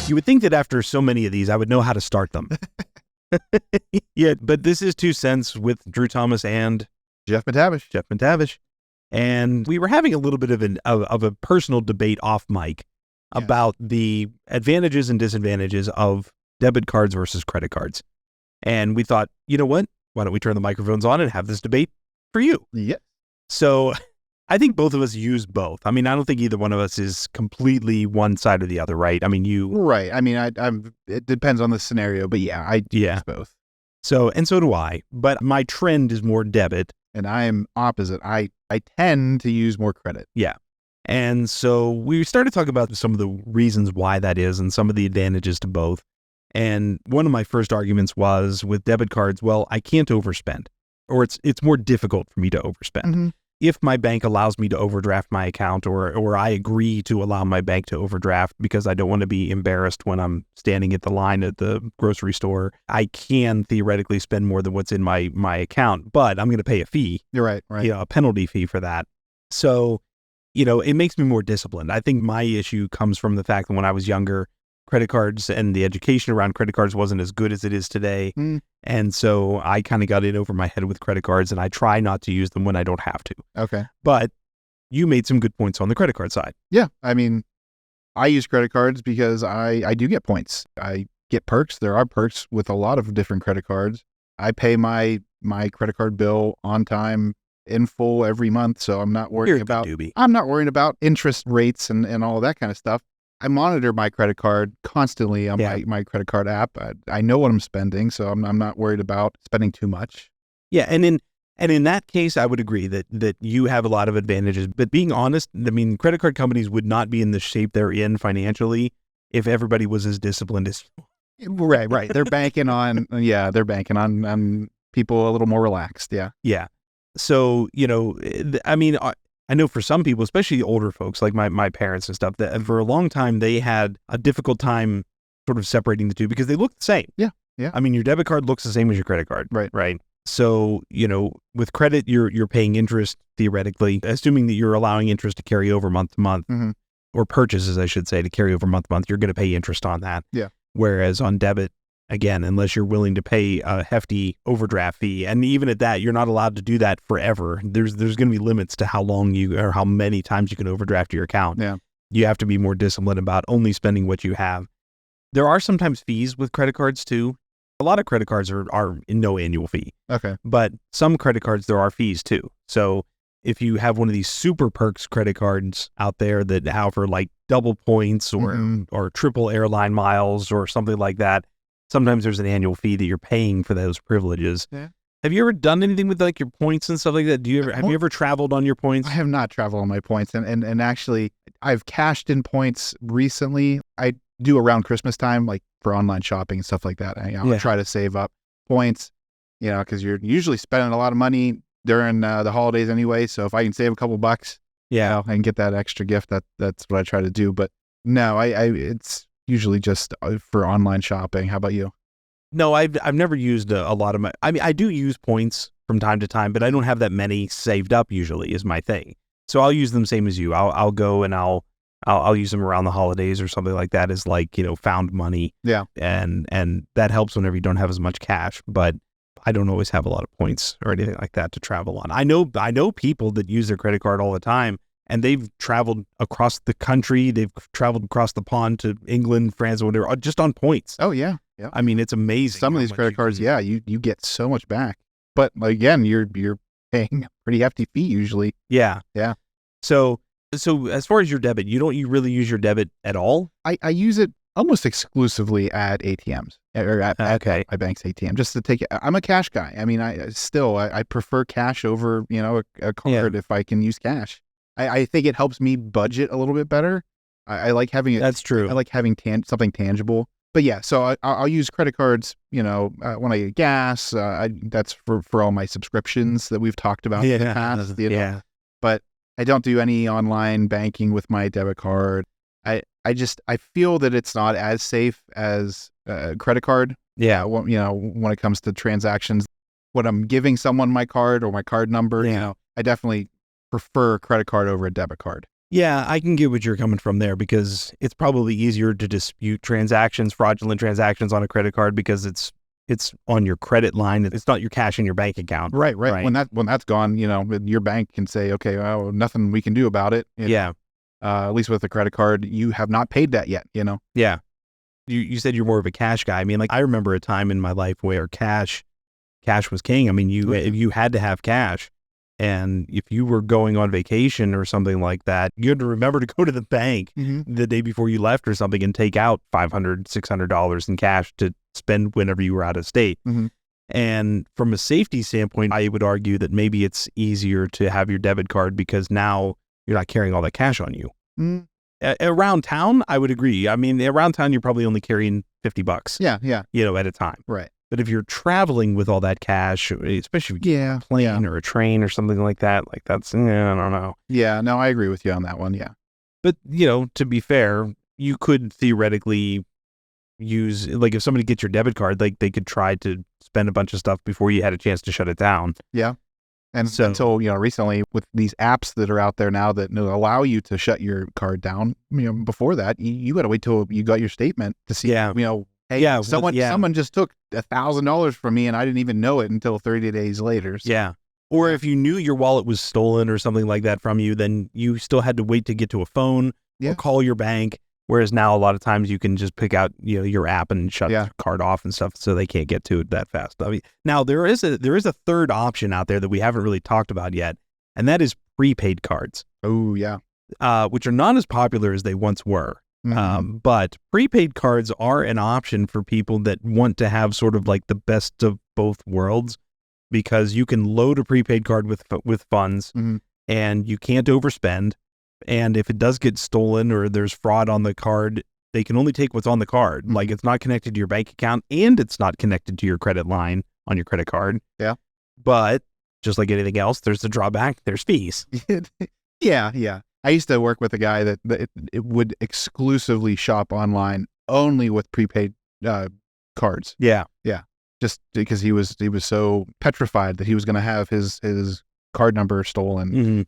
You would think that after so many of these, I would know how to start them. Yeah, but this is 2 Cents with Drew Thomas and Jeff Matevish. And we were having a little bit of a personal debate off mic about the advantages and disadvantages of debit cards versus credit cards. And we thought, you know what? Why don't we turn the microphones on and have this debate for you? Yeah. So I think both of us use both. I mean, I don't think either one of us is completely one side or the other, right? I mean, Right. I mean, it depends on the scenario, but I use both. So do I. But my trend is more debit. And I am opposite. I tend to use more credit. Yeah. And so we started talking about some of the reasons why that is and some of the advantages to both. And one of my first arguments was with debit cards, well, I can't overspend, or it's more difficult for me to overspend. Mm-hmm. If my bank allows me to overdraft my account, or I agree to allow my bank to overdraft because I don't want to be embarrassed when I'm standing at the line at the grocery store, I can theoretically spend more than what's in my account, but I'm going to pay a fee. You're right. A penalty fee for that. So, it makes me more disciplined. I think my issue comes from the fact that when I was younger, credit cards and the education around credit cards wasn't as good as it is today. And so I kind of got in over my head with credit cards, and I try not to use them when I don't have to. Okay. But you made some good points on the credit card side. Yeah. I mean, I use credit cards because I do get points. I get perks. There are perks with a lot of different credit cards. I pay my credit card bill on time in full every month, so I'm not worrying about interest rates and all that kind of stuff. I monitor my credit card constantly on my credit card app. I know what I'm spending, so I'm not worried about spending too much. Yeah, and in that case, I would agree that you have a lot of advantages. But being honest, I mean, credit card companies would not be in the shape they're in financially if everybody was as disciplined as you. Right. They're banking on people a little more relaxed. Yeah. Yeah. So, I mean, I know for some people, especially older folks like my parents and stuff, that for a long time they had a difficult time sort of separating the two because they look the same. Yeah. I mean, your debit card looks the same as your credit card. Right. So, with credit, you're paying interest theoretically, assuming that you're allowing interest to carry over month to month, or purchases, I should say, to carry over month to month. You're going to pay interest on that. Yeah. Whereas on debit, again, unless you're willing to pay a hefty overdraft fee, and even at that, you're not allowed to do that forever. There's going to be limits to how long or how many times you can overdraft your account. Yeah. You have to be more disciplined about only spending what you have. There are sometimes fees with credit cards too. A lot of credit cards are in no annual fee. Okay. But some credit cards, there are fees too. So if you have one of these super perks credit cards out there that offer like double points or triple airline miles or something like that, sometimes there's an annual fee that you're paying for those privileges. Yeah. Have you ever done anything with like your points and stuff like that? Have you ever traveled on your points? I have not traveled on my points. And actually, I've cashed in points recently. I do around Christmas time, like for online shopping and stuff like that. I try to save up points, because you're usually spending a lot of money during the holidays anyway. So if I can save a couple bucks, and get that extra gift, that's what I try to do. But no, it's usually just for online shopping. How about you? No, I've never used a lot of I mean, I do use points from time to time, but I don't have that many saved up usually is my thing. So I'll use them same as you. I'll go and I'll use them around the holidays or something like that as like, found money. Yeah. And that helps whenever you don't have as much cash, but I don't always have a lot of points or anything like that to travel on. I know people that use their credit card all the time, and they've traveled across the country. They've traveled across the pond to England, France, or whatever, just on points. Oh, yeah. Yeah. I mean, it's amazing. Some of these credit cards, you get so much back. But again, you're paying a pretty hefty fee usually. Yeah. Yeah. So as far as your debit, you really use your debit at all? I use it almost exclusively at ATMs or at my bank's ATM just to take it. I'm a cash guy. I mean, I prefer cash over, a card if I can use cash. I think it helps me budget a little bit better. I like having it. That's true. I like having something tangible. But yeah, so I'll use credit cards, when I get gas. That's for all my subscriptions that we've talked about in the past. Yeah. But I don't do any online banking with my debit card. I feel that it's not as safe as a credit card. Yeah. When it comes to transactions, when I'm giving someone my card or my card number, I definitely prefer a credit card over a debit card. Yeah, I can get what you're coming from there because it's probably easier to dispute transactions, fraudulent transactions on a credit card because it's on your credit line. It's not your cash in your bank account. Right. Right. When that's gone, your bank can say, okay, well, nothing we can do about it. Yeah. At least with the credit card, you have not paid that yet. Yeah. You said you're more of a cash guy. I mean, like I remember a time in my life where cash was king. I mean, you had to have cash. And if you were going on vacation or something like that, you had to remember to go to the bank the day before you left or something and take out $500, $600 in cash to spend whenever you were out of state. And from a safety standpoint, I would argue that maybe it's easier to have your debit card because now you're not carrying all that cash on you. Around town, I would agree. I mean, around town, you're probably only carrying $50. Yeah. At a time. Right. But if you're traveling with all that cash, especially if you get a plane or a train or something like that, like that's, I don't know. Yeah, no, I agree with you on that one. Yeah. But, to be fair, you could theoretically use, like if somebody gets your debit card, like they could try to spend a bunch of stuff before you had a chance to shut it down. Yeah. And so, until, recently with these apps that are out there now that allow you to shut your card down, before that, you got to wait till you got your statement to see, hey, someone just took $1,000 from me and I didn't even know it until 30 days later. So. Yeah. Or if you knew your wallet was stolen or something like that from you, then you still had to wait to get to a phone or call your bank. Whereas now a lot of times you can just pick out, your app and shut the card off and stuff so they can't get to it that fast. I mean, now there is a third option out there that we haven't really talked about yet, and that is prepaid cards. Oh, yeah. Which are not as popular as they once were. But prepaid cards are an option for people that want to have sort of like the best of both worlds because you can load a prepaid card with funds and you can't overspend. And if it does get stolen or there's fraud on the card, they can only take what's on the card. Like it's not connected to your bank account and it's not connected to your credit line on your credit card. Yeah. But just like anything else, there's the drawback. There's fees. Yeah. I used to work with a guy that it would exclusively shop online only with prepaid cards. Yeah. Just because he was so petrified that he was going to have his card number stolen.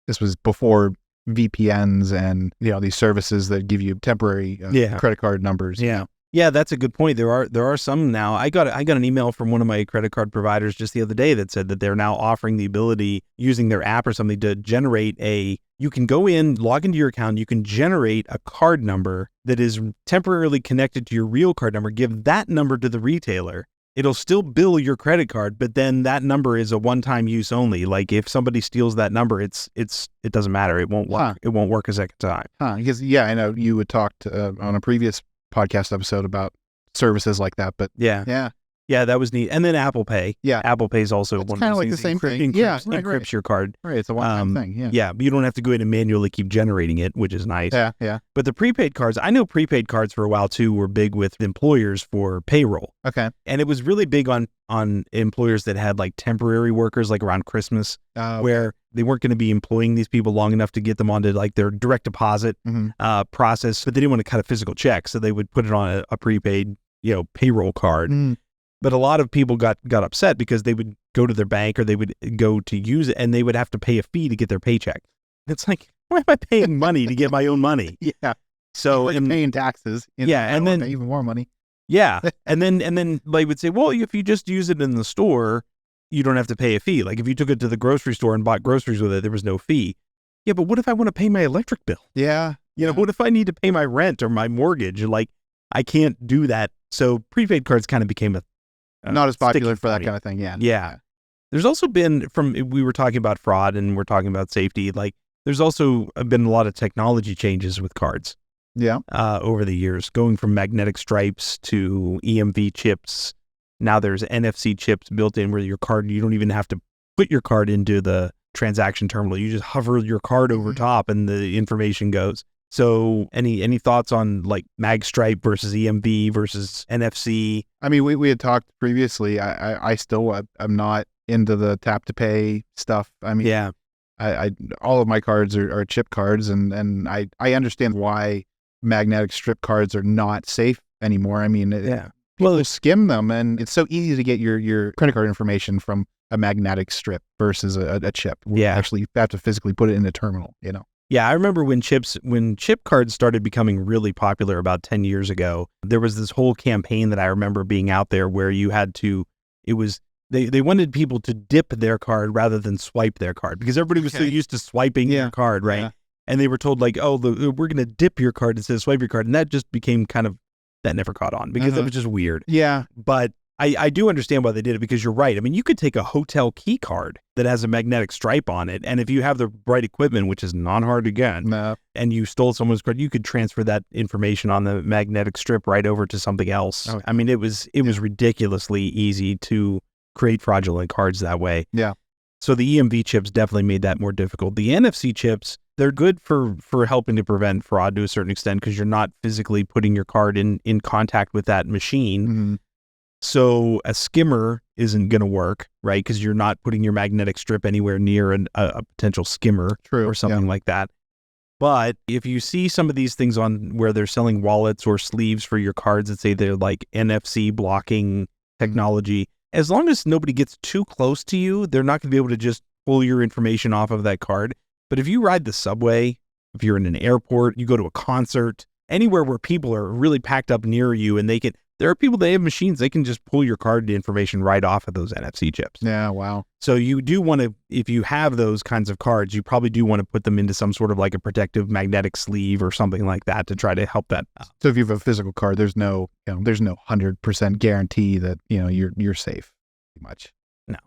This was before VPNs and these services that give you temporary credit card numbers. Yeah, that's a good point. There are some now. I got an email from one of my credit card providers just the other day that said that they're now offering the ability using their app or something to generate you can go in, log into your account, you can generate a card number that is temporarily connected to your real card number, give that number to the retailer. It'll still bill your credit card, but then that number is a one-time use only. Like if somebody steals that number, it doesn't matter. It won't work. It won't work a second time. Because I know you had talked on a previous podcast episode about services like that, but yeah, that was neat. And then Apple Pay. Yeah, Apple Pay is also it's kind of like the same thing. Encrypts your card. Right, it's a one-time thing. Yeah, but you don't have to go in and manually keep generating it, which is nice. Yeah. But the prepaid cards, I know prepaid cards for a while too were big with employers for payroll. Okay. And it was really big on employers that had like temporary workers, like around Christmas, where they weren't going to be employing these people long enough to get them onto like their direct deposit process, but they didn't want to cut a physical check, so they would put it on a prepaid, payroll card. But a lot of people got upset because they would go to their bank or they would go to use it and they would have to pay a fee to get their paycheck. It's like, why am I paying money to get my own money? Yeah. So and paying taxes. And then even more money. Yeah. And then they would say, well, if you just use it in the store, you don't have to pay a fee. Like if you took it to the grocery store and bought groceries with it, there was no fee. Yeah, but what if I want to pay my electric bill? Yeah. What if I need to pay my rent or my mortgage? Like I can't do that. So prepaid cards kind of became not as popular for that kind of thing. Yeah. There's also been we were talking about fraud and we're talking about safety. Like there's also been a lot of technology changes with cards. Yeah. Over the years, going from magnetic stripes to EMV chips. Now there's NFC chips built in where your card, you don't even have to put your card into the transaction terminal. You just hover your card over top and the information goes. So any thoughts on like mag stripe versus EMV versus NFC? I mean, we had talked previously. I still am not into the tap to pay stuff. I mean, I all of my cards are chip cards, and I understand why magnetic strip cards are not safe anymore. I mean, people skim them, and it's so easy to get your credit card information from a magnetic strip versus a chip. Yeah, actually, you have to physically put it in the terminal. Yeah, I remember when chip cards started becoming really popular about 10 years ago, there was this whole campaign that I remember being out there where you had to, they wanted people to dip their card rather than swipe their card because everybody was so used to swiping their card, right? Yeah. And they were told like, oh, we're going to dip your card instead of swipe your card. And that just became that never caught on because that was just weird. Yeah. But I do understand why they did it because you're right. I mean, you could take a hotel key card that has a magnetic stripe on it. And if you have the right equipment, which is not hard to get, and you stole someone's card, you could transfer that information on the magnetic strip right over to something else. Oh. I mean, it was ridiculously easy to create fraudulent cards that way. Yeah. So the EMV chips definitely made that more difficult. The NFC chips, they're good for helping to prevent fraud to a certain extent because you're not physically putting your card in contact with that machine. Mm-hmm. So a skimmer isn't going to work, right? Because you're not putting your magnetic strip anywhere near a potential skimmer or something like that. But if you see some of these things on where they're selling wallets or sleeves for your cards that say they're like NFC blocking technology, as long as nobody gets too close to you, they're not going to be able to just pull your information off of that card. But if you ride the subway, if you're in an airport, you go to a concert, anywhere where people are really packed up near you and there are people that have machines, they can just pull your card information right off of those NFC chips. Yeah, wow. So you do want to, if you have those kinds of cards, you probably do want to put them into some sort of like a protective magnetic sleeve or something like that to try to help that. So if you have a physical card, there's no 100% guarantee that, you're safe pretty much. No.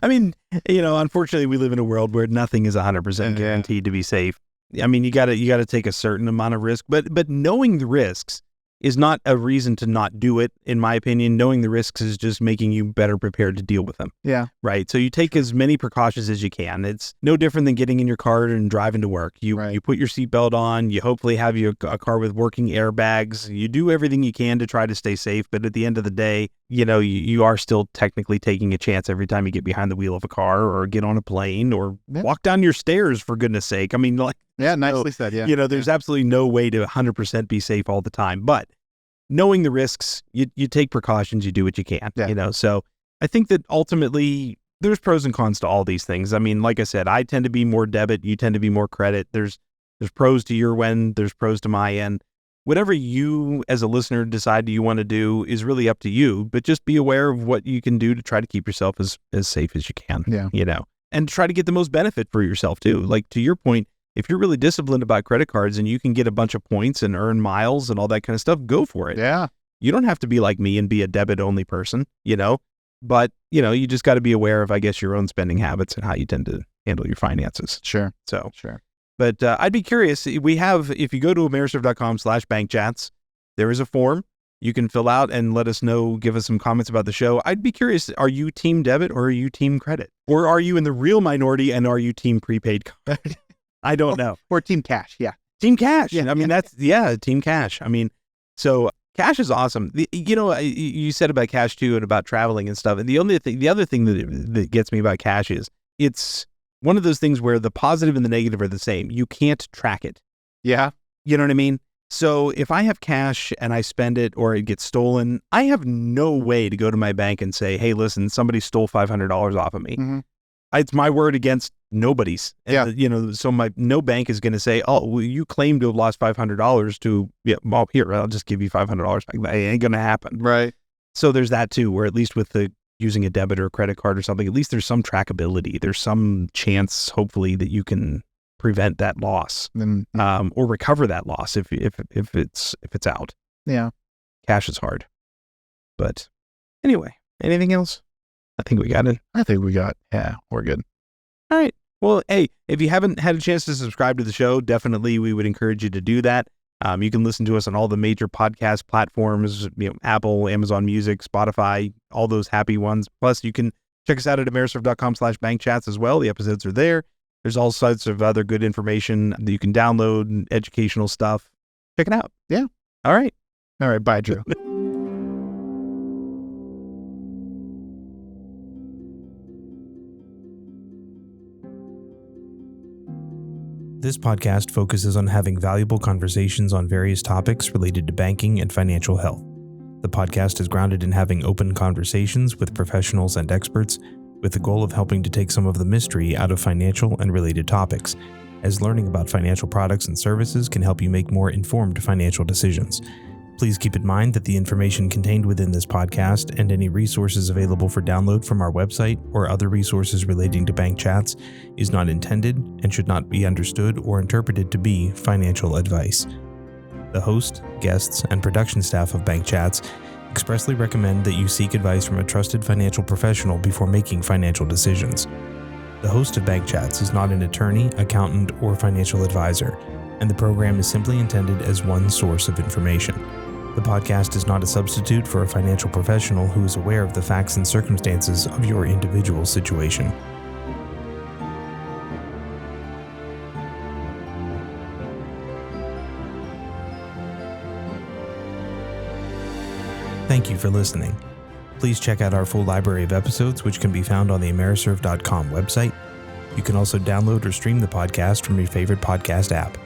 I mean, unfortunately we live in a world where nothing is 100% guaranteed to be safe. I mean, you got to take a certain amount of risk, but knowing the risks is not a reason to not do it, in my opinion. Knowing the risks is just making you better prepared to deal with them. Yeah. Right. So you take as many precautions as you can. It's no different than getting in your car and driving to work. You put your seatbelt on, you hopefully have a car with working airbags. You do everything you can to try to stay safe. But at the end of the day, you are still technically taking a chance every time you get behind the wheel of a car or get on a plane or walk down your stairs, for goodness sake. I mean, nicely said. Yeah. There's absolutely no way to 100% be safe all the time. But knowing the risks, you take precautions, you do what you can, So I think that ultimately there's pros and cons to all these things. I mean, like I said, I tend to be more debit, you tend to be more credit. There's pros to your end, there's pros to my end. Whatever you as a listener decide you want to do is really up to you, but just be aware of what you can do to try to keep yourself as safe as you can, and try to get the most benefit for yourself too. Like to your point, if you're really disciplined about credit cards and you can get a bunch of points and earn miles and all that kind of stuff, go for it. Yeah. You don't have to be like me and be a debit only person, but you just got to be aware of, I guess, your own spending habits and how you tend to handle your finances. Sure. Sure. But I'd be curious. If you go to AmeriServ.com/bankchats, there is a form you can fill out and let us know, give us some comments about the show. I'd be curious, are you team debit or are you team credit? Or are you in the real minority and are you team prepaid card? I don't know. Or team cash. Yeah. Team cash. Yeah. I mean, team cash. I mean, so cash is awesome. You said about cash too and about traveling and stuff. And the other thing that gets me about cash is it's one of those things where the positive and the negative are the same. You can't track it. Yeah. You know what I mean? So if I have cash and I spend it or it gets stolen, I have no way to go to my bank and say, hey, listen, somebody stole $500 off of me. Mm-hmm. It's my word against nobody's. And, so no bank is going to say, oh, well, you claim to have lost $500 to, here, I'll just give you $500 back. That ain't going to happen. Right. So there's that too, where at least with using a debit or a credit card or something, at least there's some trackability. There's some chance, hopefully, that you can prevent that loss or recover that loss if it's out. Yeah. Cash is hard. But anyway, anything else? I think we got it. Yeah, we're good. All right. Well, hey, if you haven't had a chance to subscribe to the show, definitely we would encourage you to do that. You can listen to us on all the major podcast platforms, Apple, Amazon Music, Spotify, all those happy ones. Plus, you can check us out at AmeriServ.com/bankchats as well. The episodes are there. There's all sorts of other good information that you can download and educational stuff. Check it out. Yeah. All right. Bye, Drew. This podcast focuses on having valuable conversations on various topics related to banking and financial health. The podcast is grounded in having open conversations with professionals and experts with the goal of helping to take some of the mystery out of financial and related topics, as learning about financial products and services can help you make more informed financial decisions. Please keep in mind that the information contained within this podcast and any resources available for download from our website or other resources relating to bank chats is not intended and should not be understood or interpreted to be financial advice. The host, guests, and production staff of Bank Chats expressly recommend that you seek advice from a trusted financial professional before making financial decisions. The host of Bank Chats is not an attorney, accountant, or financial advisor, and the program is simply intended as one source of information. The podcast is not a substitute for a financial professional who is aware of the facts and circumstances of your individual situation. Thank you for listening. Please check out our full library of episodes, which can be found on the AmeriServ.com website. You can also download or stream the podcast from your favorite podcast app.